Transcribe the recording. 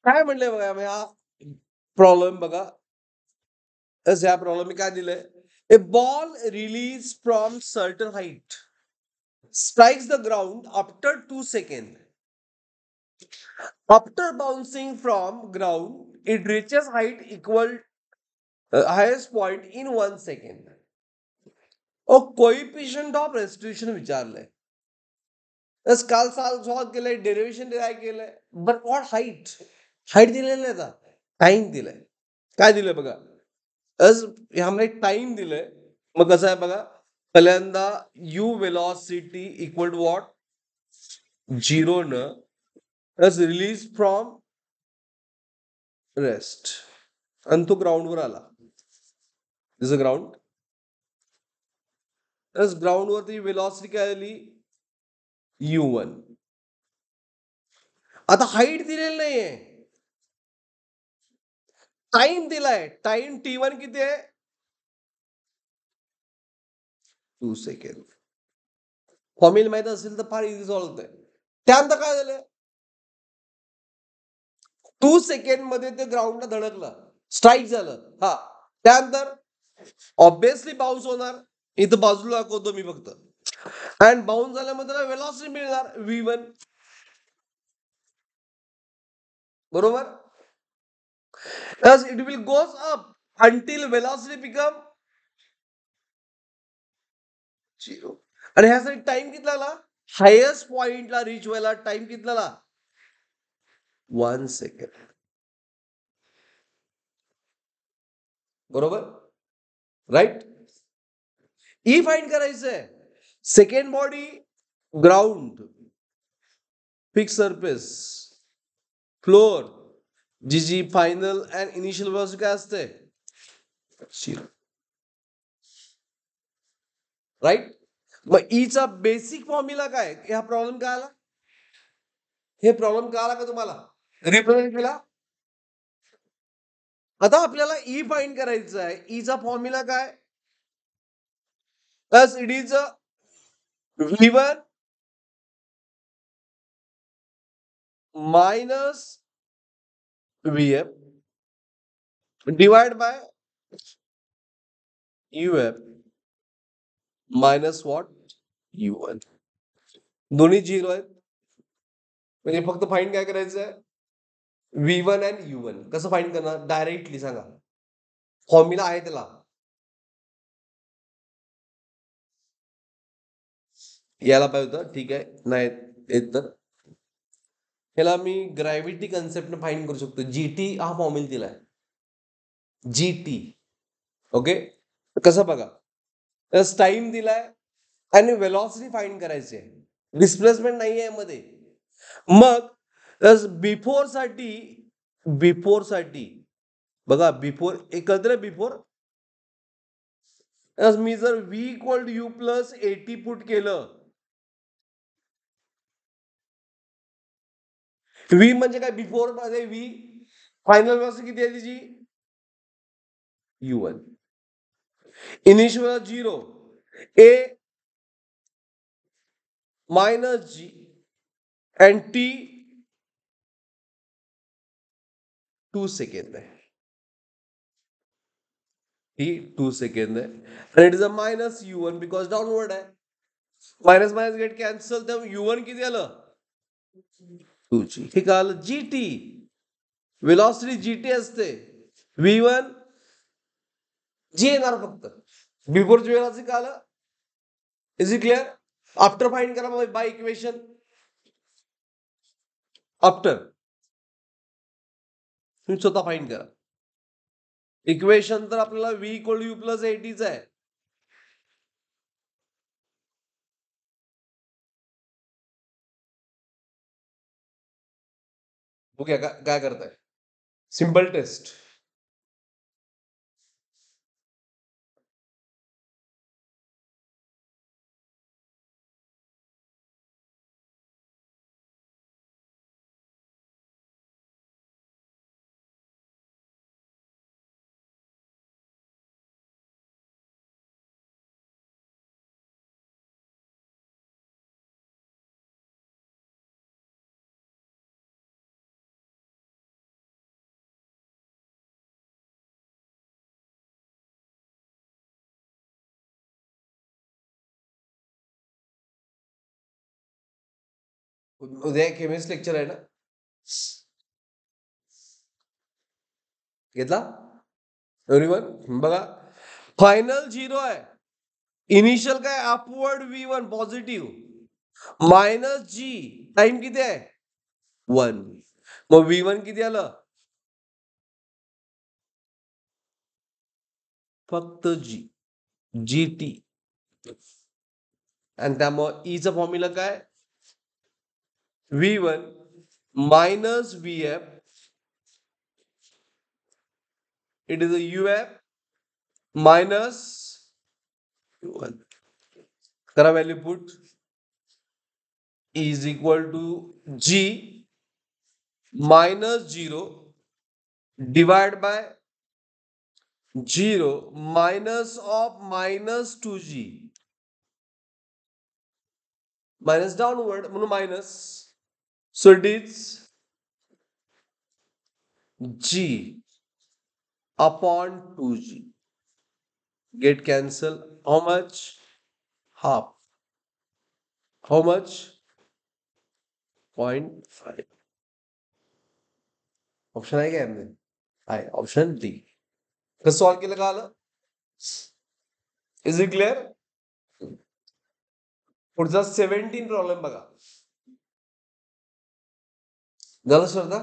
काय म्हणलंय बघा ह्या प्रॉब्लेम बघा. ह्या प्रॉब्लेम काय दिलंय? A ball release from certain height strikes the ground after 2 seconds. After bouncing from ground, it reaches height equal highest point in 1 second. Coefficient of restitution विचारलंय. काल solve केलंय, डेरिव्हेशन काय केलंय, बट व्हॉट हाईट? हाईट दिलेलं आहे का? Time दिलंय. काय दिलंय बघा. ह्यामध्ये टाइम दिलंय. मग कसं आहे बघा, पहिल्यांदा u velocity equal to what? 0 न रिलीज फ्रॉम रेस्ट आणि तो ग्राउंडवर आला. दिस ग्राउंड. ग्राउंडवरती वेलॉसिटी काय आली? u1. आता हाईट दिलेली नाहीये, टाइम दिलाय. टाइम t1 किती आहे? 2 सेकंड. फॉर्म्युला माहित असेल तर फार इझी सॉल्व्ह होतंय. त्यानंतर काय झालं? 2 सेकंड मध्ये ते ग्राउंडला धडकलं, स्ट्राईक झालं. हा, त्यानंतर ऑब्विसली बाउन्स होणार. इथं बाजूला दाखवतो मी फक्त. अँड बाउन्स झाल्यामध्ये त्याला वेलॉसिटी मिळणार v1. बरोबर. It will goes up until velocity become 0. आणि ह्यासाठी टाइम किती लागला? हायेस्ट पॉइंटला रीच व्हायला टाइम किती लागला? 1 सेकंड. बरोबर, राईट. ई फाइंड करायचंय. Second body ground, fix surface, floor, जी फायनल अँड इनिशियल वेलॉसिटी काय असते? 0. राईट. मग ईचा बेसिक फॉर्म्युला काय? हा प्रॉब्लेम काय आला? हे प्रॉब्लेम काय आला का तुम्हाला? रिप्रेझेंट केला. आता आपल्याला ई फाइंड करायचं आहे. ईचा फॉर्म्युला काय? It is v1 minus vf divide by uf minus what? u1. दोन्ही 0 आहेत. म्हणजे फक्त फाइंड काय करायचं आहे? v1 आणि u1. कसं फाइंड करणार? डायरेक्टली सांगा. फॉर्म्युला आहे त्याला. यायला पाहिजे होतं. ठीक आहे, नाही येत तर ह्याला मी ग्रॅव्हिटी कन्सेप्ट फाइंड करू शकतो. जीटी हा फॉर्म्युला दिलाय. जीटी. ओके. कसं बघा, टाइम दिलाय आणि वेलॉसिटी फाइंड करायची आहे. डिस्प्लेसमेंट नाही आहे मध्ये. मग बिफोर साठी बघा, बिफोर एकत्र बिफोर मी जर v equal to u plus 80 put केलं, v म्हणजे काय? बिफोर मध्ये v, फायनल वेलॉसिटी किती आहे तिची? u1. Initial 0, a minus g and t 2 second आहे. ही 2 सेकंड आहे. आणि it is a minus u1 because downward आहे. मायनस मायनस गेट कॅन्सल, तर u1 किती आलं? 2g. हे कळालं. जीटी वेलॉसिटी जीटी असते. v1 जी येणार फक्त. बिफोरची वेलॉसिटी कळालं. Is it clear? After find करा बाय इक्वेशन. आफ्टर तुम्ही स्वतः फाइंड करा. इक्वेशन तर आपल्याला v इक्वल यू प्लस 80च आहे. ओके, काय करताय? Simple test. उद्या केमिस्ट लेक्चर आहे ना, घेतला एव्हरीवन? बघा, फायनल 0 आहे, इनिशियल काय अपवर्ड V1 पॉझिटिव्ह मायनस जी, टाइम किती आहे 1. मग V1 किती आलं, फक्त जी टी. आणि त्यामुळं ईचा फॉर्म्युला काय, V1 minus VF, it is a UF minus U1. करा value put, is equal to G minus 0 divide by 0 minus of minus 2G, minus downward म्हणून minus. So it is G upon 2G. Get cancel. How much? Half. How much? 0.5. Option आहे का यामध्ये? आहे, option D. कसं solve केलं का आलं? Is it clear? पुढचा 17 प्रॉब्लेम बघा. झालं श्रद्धा?